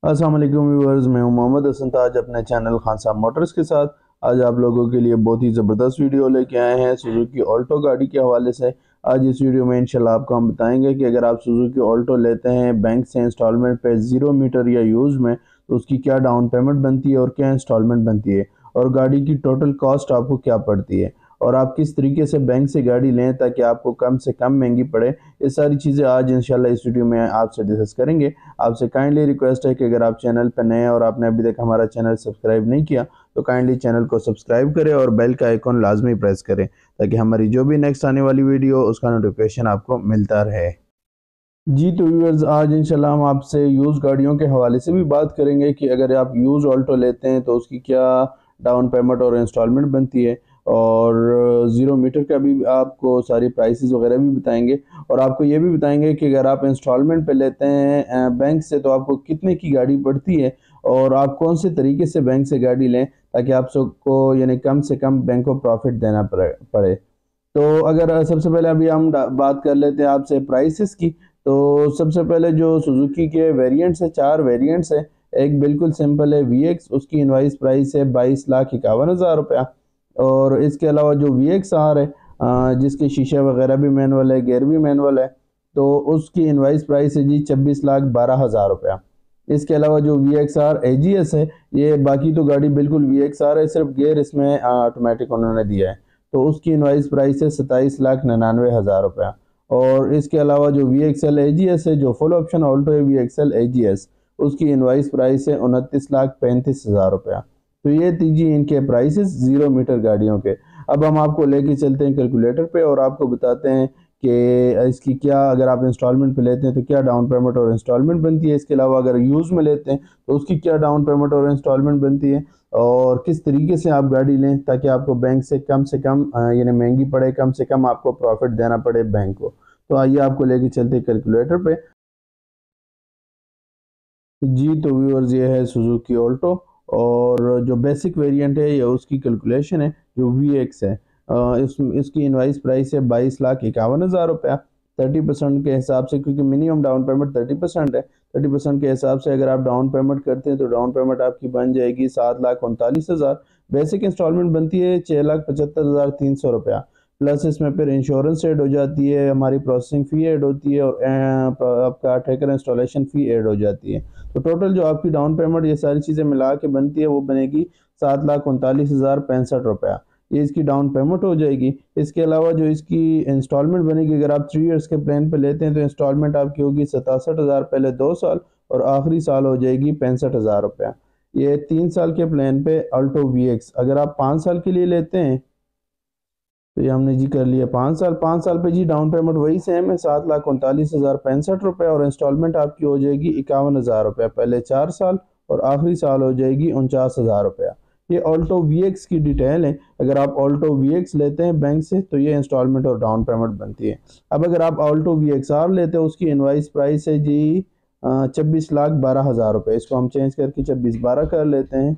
अस्सलाम वालेकुम व्यूअर्स, मैं हूं मोहम्मद हसन ताज अपने चैनल खान साहब मोटर्स के साथ। आज आप लोगों के लिए बहुत ही ज़बरदस्त वीडियो लेके आए हैं सुजुकी ऑल्टो गाड़ी के हवाले से। आज इस वीडियो में इंशाल्लाह आपको हम बताएंगे कि अगर आप सुजुकी ऑल्टो लेते हैं बैंक से इंस्टॉलमेंट पे 0 मीटर या यूज़ में, तो उसकी क्या डाउन पेमेंट बनती है और क्या इंस्टॉलमेंट बनती है, और गाड़ी की टोटल कॉस्ट आपको क्या पड़ती है, और आप किस तरीके से बैंक से गाड़ी लें ताकि आपको कम से कम महंगी पड़े। ये सारी चीज़ें आज इंशाल्लाह इस वीडियो में आपसे डिस्कस करेंगे। आपसे काइंडली रिक्वेस्ट है कि अगर आप चैनल पर नए हैं और आपने अभी तक हमारा चैनल सब्सक्राइब नहीं किया, तो काइंडली चैनल को सब्सक्राइब करें और बेल का आइकॉन लाजमी प्रेस करें ताकि हमारी जो भी नेक्स्ट आने वाली वीडियो उसका नोटिफिकेशन आपको मिलता रहे। जी तो व्यूअर्स, आज इंशाल्लाह हम आपसे यूज़ गाड़ियों के हवाले से भी बात करेंगे कि अगर आप यूज़ ऑल्टो लेते हैं तो उसकी क्या डाउन पेमेंट और इंस्टॉलमेंट बनती है, और 0 मीटर का भी आपको सारी प्राइसेस वगैरह भी बताएंगे। और आपको ये भी बताएंगे कि अगर आप इंस्टॉलमेंट पे लेते हैं बैंक से तो आपको कितने की गाड़ी पड़ती है, और आप कौन से तरीके से बैंक से गाड़ी लें ताकि आप सबको यानी कम से कम बैंक को प्रॉफिट देना पड़े। तो अगर सबसे पहले अभी हम बात कर लेते हैं आपसे प्राइसेस की। तो सबसे पहले जो सुजुकी के वेरिएंट्स है, 4 वेरिएंट्स है। एक बिल्कुल सिंपल है VX, उसकी इनवाइस प्राइस है 22,51,000 रुपया। और इसके अलावा जो VXR है, जिसके शीशे वगैरह भी मैनुअल है, गेयर भी मैनुअल है, तो उसकी इनवाइस प्राइस है जी 26,12,000 रुपया। इसके अलावा जो VXR AGS है, ये बाकी तो गाड़ी बिल्कुल VXR है, सिर्फ गेयर इसमें ऑटोमेटिक उन्होंने दिया है, तो उसकी इनवाइस प्राइस है 27,99,000 रुपया। और इसके अलावा जो VXL AGS है, जो फुल ऑप्शन ऑल्टो है VXL AGS, उसकी इनवाइस प्राइस है 29,35,000 रुपया। तो ये तीजी इनके प्राइसेस 0 मीटर गाड़ियों के। अब हम आपको लेके चलते हैं कैलकुलेटर पे और आपको बताते हैं कि इसकी क्या, अगर आप इंस्टॉलमेंट पे लेते हैं तो क्या डाउन पेमेंट और इंस्टॉलमेंट बनती है। इसके अलावा अगर यूज़ में लेते हैं तो उसकी क्या डाउन पेमेंट और इंस्टॉलमेंट बनती है, और किस तरीके से आप गाड़ी लें ताकि आपको बैंक से कम यानी महंगी पड़े, कम से कम आपको प्रॉफिट देना पड़े बैंक को। तो आइए आपको लेके चलते हैं कैलकुलेटर पे। जी तो व्यूअर्स, ये है सुजुकी ऑल्टो, और जो बेसिक वेरिएंट है ये उसकी कैलकुलेशन है जो VX है। इसकी इनवाइस प्राइस है 22,51,000 रुपया। 30% के हिसाब से, क्योंकि मिनिमम डाउन पेमेंट 30% है, 30% के हिसाब से अगर आप डाउन पेमेंट करते हैं तो डाउन पेमेंट आपकी बन जाएगी 7,39,000। बेसिक इंस्टॉलमेंट बनती है 6,75,300 रुपया। प्लस इसमें फिर इंश्योरेंस ऐड हो जाती है, हमारी प्रोसेसिंग फ़ी ऐड होती है, और आपका ठेकर इंस्टॉलेशन फ़ी ऐड हो जाती है। तो टोटल जो आपकी डाउन पेमेंट ये सारी चीज़ें मिला के बनती है वो बनेगी 7,39,065 रुपया। ये इसकी डाउन पेमेंट हो जाएगी। इसके अलावा जो इसकी इंस्टॉलमेंट बनेगी, अगर आप 3 ईयर्स के प्लान पे लेते हैं तो इंस्टॉलमेंट आपकी होगी 67,000 पहले 2 साल, और आखिरी साल हो जाएगी 65,000 रुपया। ये 3 साल के प्लान पे अल्टो VX। अगर आप 5 साल के लिए लेते हैं तो ये हमने जी कर लिया 5 साल। 5 साल पे जी डाउन पेमेंट वही सेम है 7,39,065 रुपये, और इंस्टॉलमेंट आपकी हो जाएगी 51,000 रुपया पहले 4 साल, और आखिरी साल हो जाएगी 49,000 रुपया। ये ऑल्टो VX की डिटेल है। अगर आप ऑल्टो VX लेते हैं बैंक से तो ये इंस्टॉलमेंट और डाउन पेमेंट बनती है। अब अगर आप ऑल्टो VXR लेते हैं, उसकी इनवाइस प्राइस है जी 26,12,000 रुपये। इसको हम चेंज करके 26,12 कर लेते हैं।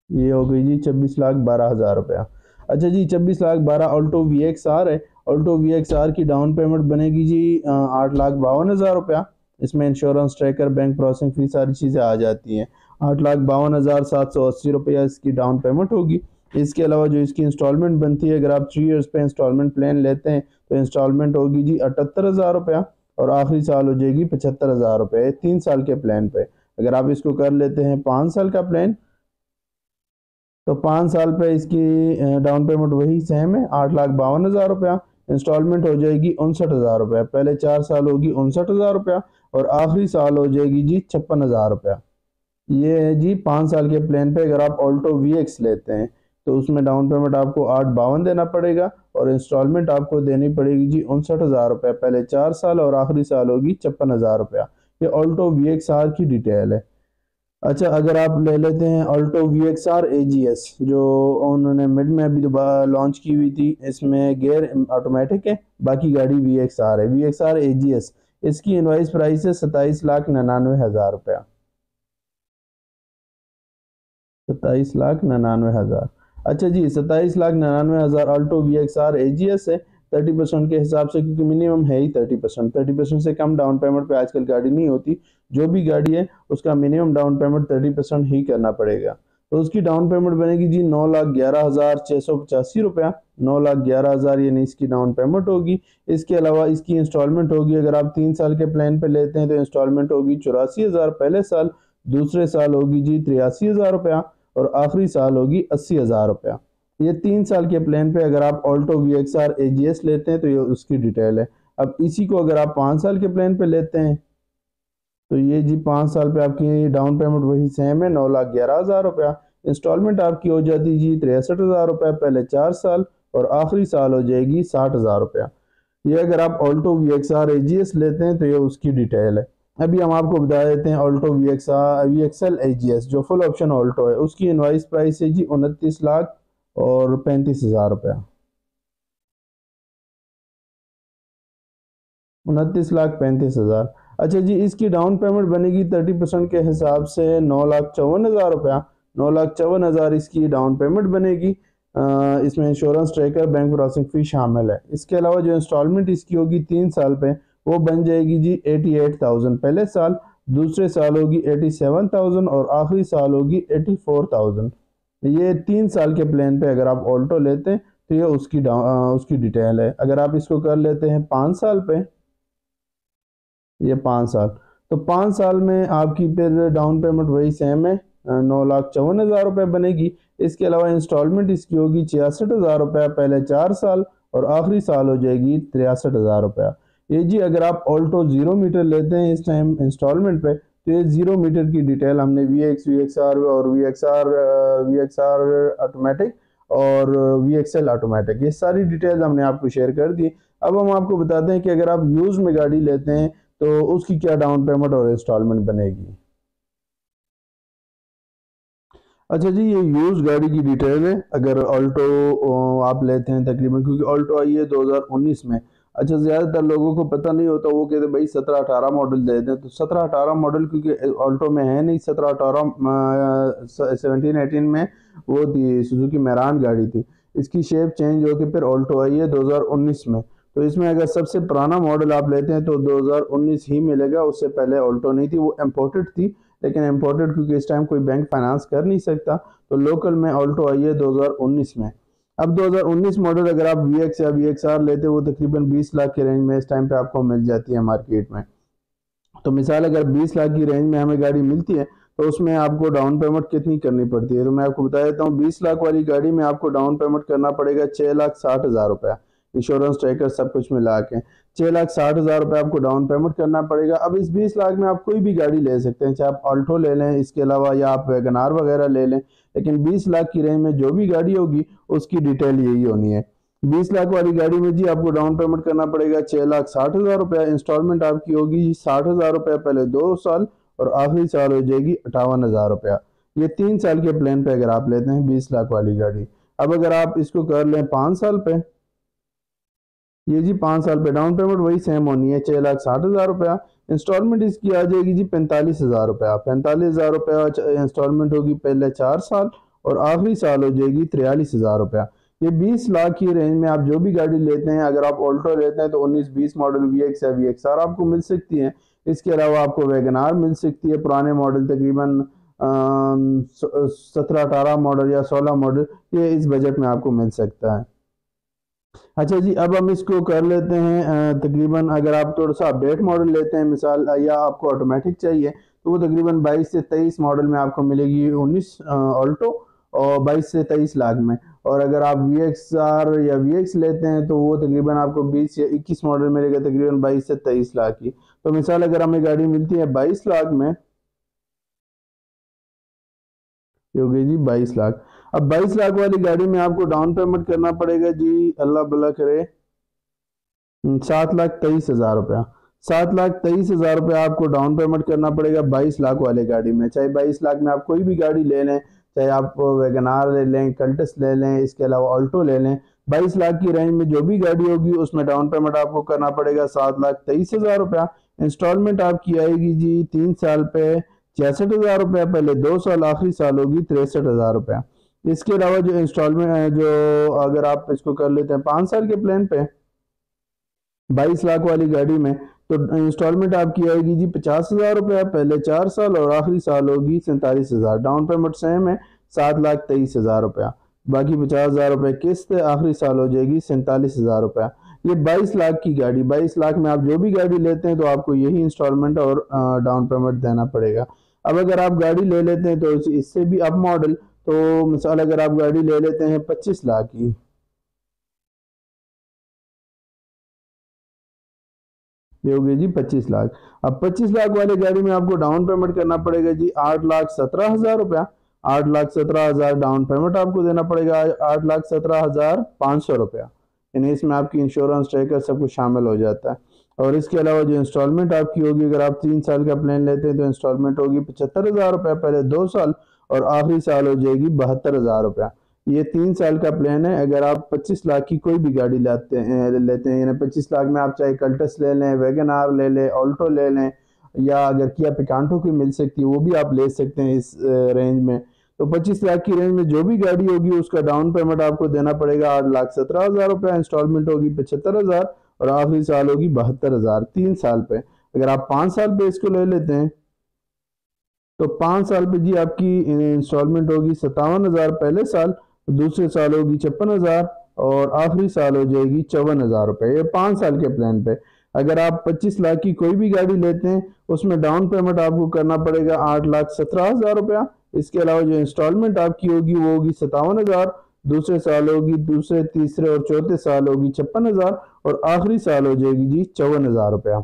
ये हो गई जी 26,12,000 रुपया। अच्छा जी, 26,12,000 ऑल्टो VXR है। ऑल्टो VXR की डाउन पेमेंट बनेगी जी 8,52,000 रुपया। इसमें insurance, tracker, bank processing fee सारी चीज़ें आ जाती हैं। 8,52,780 रुपया इसकी डाउन पेमेंट होगी। इसके अलावा जो इसकी इंस्टॉलमेंट बनती है, अगर आप 3 ईयर्स पे इंस्टॉलमेंट प्लान लेते हैं तो इंस्टॉलमेंट होगी जी 78,000 रुपया, और आखिरी साल हो जाएगी 75,000 रुपये 3 साल के प्लान पे। अगर आप इसको कर लेते हैं 5 साल का प्लान, तो 5 साल पे इसकी डाउन पेमेंट वही सेम है 8,52,000 रुपया। इंस्टॉलमेंट हो जाएगी 59,000 रुपया, पहले 4 साल होगी 59,000 रुपया, और आखिरी साल हो जाएगी जी 56,000 रुपया। ये है जी 5 साल के प्लान पे। अगर आप ऑल्टो VX लेते हैं तो उसमें डाउन पेमेंट आपको 8,52 देना पड़ेगा, और इंस्टॉलमेंट आपको देनी पड़ेगी जी 59,000 रुपया पहले 4 साल, और आखिरी साल होगी 56,000 रुपया। ये ऑल्टो VXR की डिटेल है। अच्छा, अगर आप ले लेते हैं ऑल्टो VXR AGS, जो उन्होंने मिड में अभी दोबारा लॉन्च की हुई थी, इसमें गियर ऑटोमेटिक है, बाकी गाड़ी VXR है, VXR AGS। इसकी इनवाइस प्राइस है 27,99,000 रुपया। 27,99,000। अच्छा जी, 27,99,000 ऑल्टो VXR AGS है। 30% के हिसाब से, क्योंकि मिनिमम है ही 30%। 30% से कम डाउन पेमेंट पे आजकल गाड़ी नहीं होती। जो भी गाड़ी है उसका मिनिमम डाउन पेमेंट 30% ही करना पड़ेगा। तो उसकी डाउन पेमेंट बनेगी जी 9,11,685 रुपया। 9,11,000 यानी इसकी डाउन पेमेंट होगी। इसके अलावा इसकी इंस्टॉलमेंट होगी, अगर आप 3 साल के प्लान पे लेते हैं तो इंस्टॉलमेंट होगी 84,000 पहले साल, दूसरे साल होगी जी 83,000 रुपया और आखिरी साल होगी 80,000 रुपया। ये 3 साल के प्लान पे अगर आप ऑल्टो VXR AGS लेते हैं तो ये उसकी डिटेल है। अब इसी को अगर आप 5 साल के प्लान पे लेते हैं तो ये जी 5 साल पे आपकी डाउन पेमेंट वही सेम है 9,11,000 रुपया। इंस्टॉलमेंट आपकी हो जाती जी 63,000 रुपया पहले 4 साल और आखिरी साल हो जाएगी 60,000 रुपया। ये अगर आप ऑल्टो VXR AGS लेते हैं तो ये उसकी डिटेल है। अभी हम आपको बता देते हैं ऑल्टो VXL AGS जो फुल ऑप्शन ऑल्टो है, उसकी इनवाइस प्राइस है जी 29,35,000 रुपया। 29,35,000। अच्छा जी, इसकी डाउन पेमेंट बनेगी 30% के हिसाब से 9,54,000 रुपया। 9,54,000 इसकी डाउन पेमेंट बनेगी। इसमें insurance tracker, bank processing fee शामिल है। इसके अलावा जो इंस्टॉलमेंट इसकी होगी 3 साल पे वो बन जाएगी जी 88,000 पहले साल, दूसरे साल होगी 87,000 और आखिरी साल होगी 84,000। ये 3 साल के प्लान पे अगर आप ऑल्टो लेते हैं तो ये उसकी डिटेल है। अगर आप इसको कर लेते हैं 5 साल पे, ये 5 साल, तो 5 साल में आपकी फिर डाउन पेमेंट वही सेम है 9,54,000 रुपये बनेगी। इसके अलावा इंस्टॉलमेंट इसकी होगी 66,000 रुपया पहले 4 साल और आखिरी साल हो जाएगी 63,000 रुपया। ये जी अगर आप ऑल्टो 0 मीटर लेते हैं इस टाइम इंस्टॉलमेंट पे तो ये 0 मीटर की डिटेल हमने VXR और VXR ऑटोमेटिक और VXL ऑटोमेटिक ये सारी डिटेल हमने आपको शेयर कर दी। अब हम आपको बताते हैं कि अगर आप यूज में गाड़ी लेते हैं तो उसकी क्या डाउन पेमेंट और इंस्टॉलमेंट बनेगी। अच्छा जी, ये यूज गाड़ी की डिटेल है। अगर ऑल्टो आप लेते हैं तकरीबन, क्योंकि ऑल्टो आई है 2019 में। अच्छा, ज़्यादातर लोगों को पता नहीं होता, वो कहते भाई 17-18 मॉडल दे दें, तो 17-18 मॉडल क्योंकि ऑल्टो में है नहीं। 17-18 17-18 में वो थी सुजुकी मैरान गाड़ी थी। इसकी शेप चेंज होकर फिर ऑल्टो आई है 2019 में। तो इसमें अगर सबसे पुराना मॉडल आप लेते हैं तो 2019 ही मिलेगा, उससे पहले ऑल्टो नहीं थी, वो इम्पोर्टेड थी। लेकिन इम्पोर्टेड क्योंकि इस टाइम कोई बैंक फाइनेंस कर नहीं सकता, तो लोकल में ऑल्टो आई है 2019 में। अब 2019 मॉडल अगर आप VX या VXR लेते हो वो तकरीबन 20 लाख के रेंज में इस टाइम पे आपको मिल जाती है मार्केट में। तो मिसाल अगर 20 लाख की रेंज में हमें गाड़ी मिलती है तो उसमें आपको डाउन पेमेंट कितनी करनी पड़ती है, तो मैं आपको बता देता हूँ। 20 लाख वाली गाड़ी में आपको डाउन पेमेंट करना पड़ेगा 6,60,000 रुपया, इंश्योरेंस ट्रैकर सब कुछ मिला के 6,60,000 रुपये आपको डाउन पेमेंट करना पड़ेगा। अब इस 20 लाख में आप कोई भी गाड़ी ले सकते हैं, चाहे आप ऑल्टो ले लें, इसके अलावा या आप वैगनार वगैरह ले लें, लेकिन 20 लाख की रेंज में जो भी गाड़ी होगी उसकी डिटेल यही होनी है। 20 लाख वाली गाड़ी में जी आपको डाउन पेमेंट करना पड़ेगा 6,60,000 रुपया। इंस्टॉलमेंट आपकी होगी 60,000 रुपया पहले 2 साल और आखिरी साल हो जाएगी 58,000 रुपया। ये 3 साल के प्लान पे अगर आप लेते हैं 20 लाख वाली गाड़ी। अब अगर आप इसको कर लें 5 साल पे, ये जी 5 साल पे डाउन पेमेंट वही सेम होनी है 6,60,000 रुपया। इंस्टॉलमेंट इसकी आ जाएगी जी 45,000 रुपया। 45,000 रुपया इंस्टॉलमेंट होगी पहले 4 साल और आखिरी साल हो जाएगी 43,000 रुपया। ये 20 लाख की रेंज में आप जो भी गाड़ी लेते हैं, अगर आप ऑल्टो लेते हैं तो 19-20 मॉडल VX या VXR आपको मिल सकती है। इसके अलावा आपको वैगनार मिल सकती है, पुराने मॉडल तकरीबन 17-18 मॉडल या 16 मॉडल, ये इस बजट में आपको मिल सकता है। अच्छा जी, अब हम इसको कर लेते हैं तकरीबन अगर आप थोड़ा सा अपडेट मॉडल लेते हैं मिसाल, या आपको ऑटोमेटिक चाहिए तो वो तकरीबन 22 से 23 मॉडल में आपको मिलेगी 19 ऑल्टो और 22 से 23 लाख में। और अगर आप VXR या VX लेते हैं तो वो तकरीबन आपको 20 या 21 मॉडल मिलेगा तकरीबन 22 से 23 लाख की। तो मिसाल अगर हमें गाड़ी मिलती है 22 लाख में, ये हो गई जी 22 लाख। अब 22 लाख वाली गाड़ी में आपको डाउन पेमेंट करना पड़ेगा जी, अल्लाह भला करे, 7,23,000 रुपया। 7,23,000 रुपया आपको डाउन पेमेंट करना पड़ेगा 22 लाख वाले गाड़ी में। चाहे 22 लाख में आप कोई भी गाड़ी ले लें, चाहे आप वैगनार ले लें, कल्टस ले लें, इसके अलावा ऑल्टो ले लें, 22 लाख की रेंज में जो भी गाड़ी होगी उसमें डाउन पेमेंट आपको करना पड़ेगा 7,23,000 रुपया। इंस्टॉलमेंट आपकी आएगी जी 3 साल पे 66,000 रुपया पहले 2 साल, आखिरी साल होगी 63,000 रुपया। इसके अलावा जो इंस्टॉलमेंट जो अगर आप इसको कर लेते हैं 5 साल के प्लान पे 22 लाख वाली गाड़ी में तो इंस्टॉलमेंट आपकी आएगी जी 50,000 रुपया पहले 4 साल और आखिरी साल होगी 47,000। डाउन पेमेंट सेम है 7,23,000 रुपया, बाकी 50,000 रुपये किस्त, आखिरी साल हो जाएगी 47,000 रुपया। ये 22 लाख की गाड़ी, 22 लाख में आप जो भी गाड़ी लेते हैं तो आपको यही इंस्टॉलमेंट और डाउन पेमेंट देना पड़ेगा। अब अगर आप गाड़ी ले लेते हैं तो इससे भी अप मॉडल, तो मिसाल अगर आप गाड़ी ले लेते हैं 25 लाख की, ये हो गई जी 25 लाख। अब 25 लाख वाली गाड़ी में आपको डाउन पेमेंट करना पड़ेगा जी 8,17,000 रुपया। 8,17,000 डाउन पेमेंट आपको देना पड़ेगा, 8,17,500 रुपया, यानी इसमें आपकी इंश्योरेंस ट्रैकर सब कुछ शामिल हो जाता है। और इसके अलावा जो इंस्टॉलमेंट आपकी होगी, अगर आप 3 साल का प्लान लेते हैं तो इंस्टॉलमेंट होगी 75,000 रुपया पहले 2 साल, और आखिरी साल हो जाएगी 72,000 रुपया। ये 3 साल का प्लान है। अगर आप 25 लाख की कोई भी गाड़ी लेते हैं, यानी 25 लाख में आप चाहे कल्टस ले लें, वैगन आर ले लें, ऑल्टो ले लें, या अगर किया पिकांटो की मिल सकती है वो भी आप ले सकते हैं इस रेंज में। तो 25 लाख की रेंज में जो भी गाड़ी होगी उसका डाउन पेमेंट आपको देना पड़ेगा 8,17,000 रुपया, इंस्टॉलमेंट होगी 75,000 और आखिरी साल होगी 72,000 3 साल पे। अगर आप 5 साल पे इसको ले लेते हैं तो 5 साल पे जी आपकी इंस्टॉलमेंट होगी 57,000 पहले साल, दूसरे साल होगी 56,000 और आखिरी साल हो जाएगी 54,000 रुपये, ये 5 साल के प्लान पे। अगर आप 25 लाख की कोई भी गाड़ी लेते हैं उसमें डाउन पेमेंट आपको करना पड़ेगा 8,17,000 रुपया। इसके अलावा जो इंस्टॉलमेंट आपकी होगी वो होगी 57,000, दूसरे साल होगी, दूसरे तीसरे और चौथे साल होगी 56,000 और आखिरी साल हो जाएगी जी 54,000 रुपया।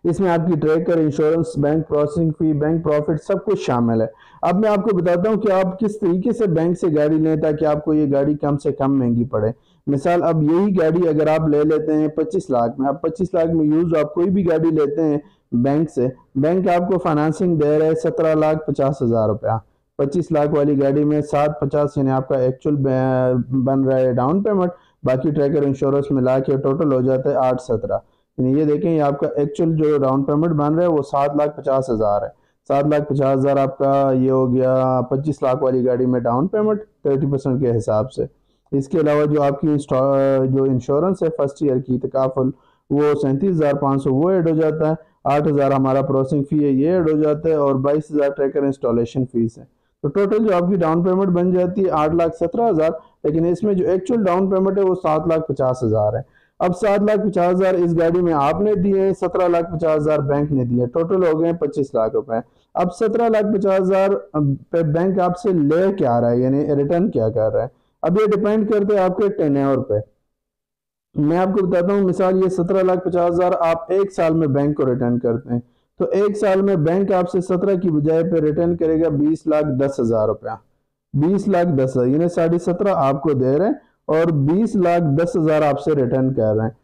इसमें आपकी tracker, insurance, bank processing fee, bank profit सब कुछ शामिल है। अब मैं आपको बताता हूँ कि आप किस तरीके से बैंक से गाड़ी लें ताकि आपको ये गाड़ी कम से कम महंगी पड़े। मिसाल अब यही गाड़ी अगर आप ले लेते हैं 25 लाख में, अब 25 लाख में यूज आप कोई भी गाड़ी लेते हैं बैंक से, बैंक आपको फाइनेंसिंग दे रहा है 17,50,000 रुपया। 25 लाख वाली गाड़ी में 750 यानी आपका एक्चुअल बन रहा है डाउन पेमेंट, बाकी ट्रैकर इंश्योरेंस मिला के टोटल हो जाता है 817। ये देखें ये आपका एक्चुअल जो डाउन पेमेंट बन रहा है वो 7,50,000 है। 7,50,000 आपका ये हो गया 25 लाख वाली गाड़ी में डाउन पेमेंट 30% के हिसाब से। इसके अलावा जो आपकी जो इंश्योरेंस है फर्स्ट ईयर की तकाफुल वो 37,500 वो ऐड हो जाता है। 8,000 हमारा प्रोसेसिंग फी है ये ऐड हो जाता है और 22,000 ट्रैकर इंस्टॉलेशन फीस है। तो टोटल जो आपकी डाउन पेमेंट बन जाती है 8,17,000, लेकिन इसमें जो एक्चुअल डाउन पेमेंट है वो 7,50,000 है। अब 7,50,000 इस गाड़ी में आपने दिए, 17,50,000 बैंक ने दिए, टोटल हो गए 25 लाख रुपए। अब 17,50,000 पे बैंक आपसे ले क्या रहा है, यानी रिटर्न क्या कर रहा है, अब ये डिपेंड करते हैं आपके टेन्योर पे। मैं आपको बताता हूँ, मिसाल ये 17,50,000 आप एक साल में बैंक को रिटर्न करते हैं तो एक साल में बैंक आपसे 17 की बजाय पे रिटर्न करेगा 20,10,000 रुपया। 20,10,000 यानी 17.5 आपको दे रहे हैं और 20,10,000 आपसे रिटर्न कर रहे हैं।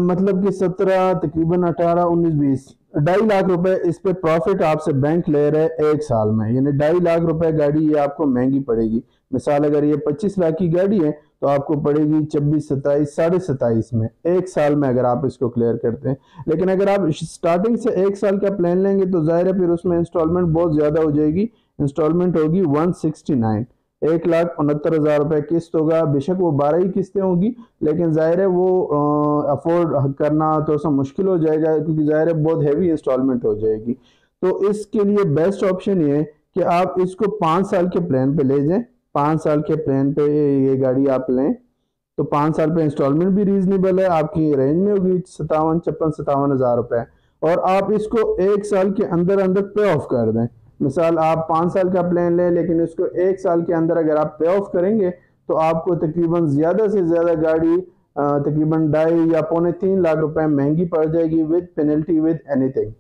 मतलब कि 17 तकरीबन 18 19 20 2.5 लाख रुपए इस पे प्रॉफिट आपसे बैंक ले रहे हैं एक साल में, यानी 2.5 लाख रुपए गाड़ी ये आपको महंगी पड़ेगी। मिसाल अगर ये 25 लाख की गाड़ी है तो आपको पड़ेगी 26 27 27.5 में एक साल में अगर आप इसको क्लियर करते हैं। लेकिन अगर आप स्टार्टिंग से एक साल का प्लान लेंगे तो जाहिर है फिर उसमें इंस्टॉलमेंट बहुत ज्यादा हो जाएगी। इंस्टॉलमेंट होगी 169, 1,69,000 रुपए किस्त होगा। बेशक वो 12 ही किस्तें होगी लेकिन जाहिर है वो अफोर्ड करना थोड़ा सा मुश्किल हो जाएगा क्योंकि जाहिर है बहुत हैवी इंस्टॉलमेंट हो जाएगी। तो इसके लिए बेस्ट ऑप्शन ये है कि आप इसको 5 साल के प्लान पे ले जाएं। 5 साल के प्लान पे ये गाड़ी आप लें तो 5 साल पे इंस्टॉलमेंट भी रीजनेबल है, आपकी रेंज में होगी 57,56,57,000 रुपए, और आप इसको एक साल के अंदर अंदर पे ऑफ कर दें। मिसाल आप 5 साल का प्लान लें लेकिन इसको एक साल के अंदर अगर आप पे ऑफ करेंगे तो आपको तकरीबन ज्यादा से ज्यादा गाड़ी तकरीबन 2.5 या 2.25 लाख रुपए महंगी पड़ जाएगी विद पेनल्टी विद एनीथिंग।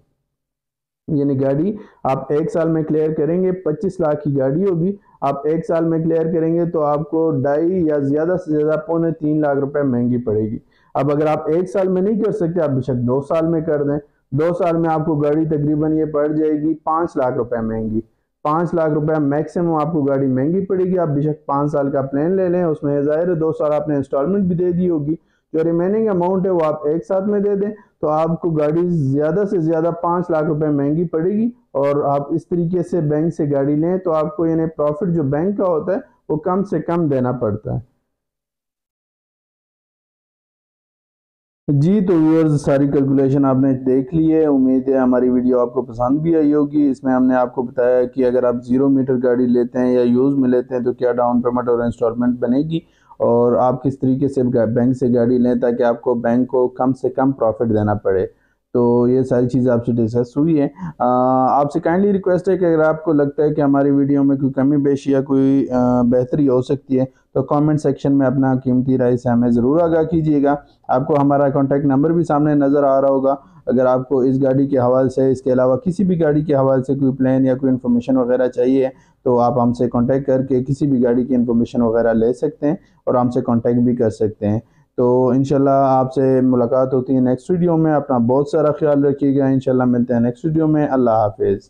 यानी गाड़ी आप एक साल में क्लियर करेंगे, 25 लाख की गाड़ी होगी, आप एक साल में क्लियर करेंगे तो आपको 2.5 या ज्यादा से ज्यादा 2.25 लाख रुपए महंगी पड़ेगी। अब अगर आप एक साल में नहीं कर सकते आप बेशक 2 साल में कर दें। 2 साल में आपको गाड़ी तकरीबन ये पड़ जाएगी 5 लाख रुपए महंगी। 5 लाख रुपए मैक्सिमम आपको गाड़ी महंगी पड़ेगी। आप बेशक 5 साल का प्लान ले लें, उसमें जाहिर है 2 साल आपने इंस्टॉलमेंट भी दे दी होगी, जो रिमेनिंग अमाउंट है वो आप एक साथ में दे दें तो आपको गाड़ी ज्यादा से ज्यादा 5 लाख रुपए महंगी पड़ेगी। और आप इस तरीके से बैंक से गाड़ी लें तो आपको यानी प्रॉफिट जो बैंक का होता है वो कम से कम देना पड़ता है। जी तो व्यूअर्स, सारी कैलकुलेशन आपने देख ली है। उम्मीद है हमारी वीडियो आपको पसंद भी आई होगी। इसमें हमने आपको बताया कि अगर आप 0 मीटर गाड़ी लेते हैं या यूज़ में लेते हैं तो क्या डाउन पेमेंट और इंस्टॉलमेंट बनेगी, और आप किस तरीके से बैंक से गाड़ी लें ताकि आपको बैंक को कम से कम प्रॉफिट देना पड़े। तो ये सारी चीज़ आपसे डिस्कस हुई है। आपसे काइंडली रिक्वेस्ट है कि अगर आपको लगता है कि हमारी वीडियो में कोई कमी पेशी या कोई बेहतरी हो सकती है तो कमेंट सेक्शन में अपना कीमती राय से हमें ज़रूर आगाह कीजिएगा। आपको हमारा कॉन्टैक्ट नंबर भी सामने नज़र आ रहा होगा। अगर आपको इस गाड़ी के हवाले से, इसके अलावा किसी भी गाड़ी के हवाले से कोई प्लान या कोई इन्फॉर्मेशन वगैरह चाहिए तो आप हमसे कांटेक्ट करके किसी भी गाड़ी की इन्फॉर्मेशन वगैरह ले सकते हैं और हमसे कांटेक्ट भी कर सकते हैं। तो इंशाल्लाह आपसे मुलाकात होती है नेक्स्ट वीडियो में। अपना बहुत सारा ख्याल रखिएगा। इंशाल्लाह मिलते हैं नेक्स्ट वीडियो में। अल्लाह हाफिज़।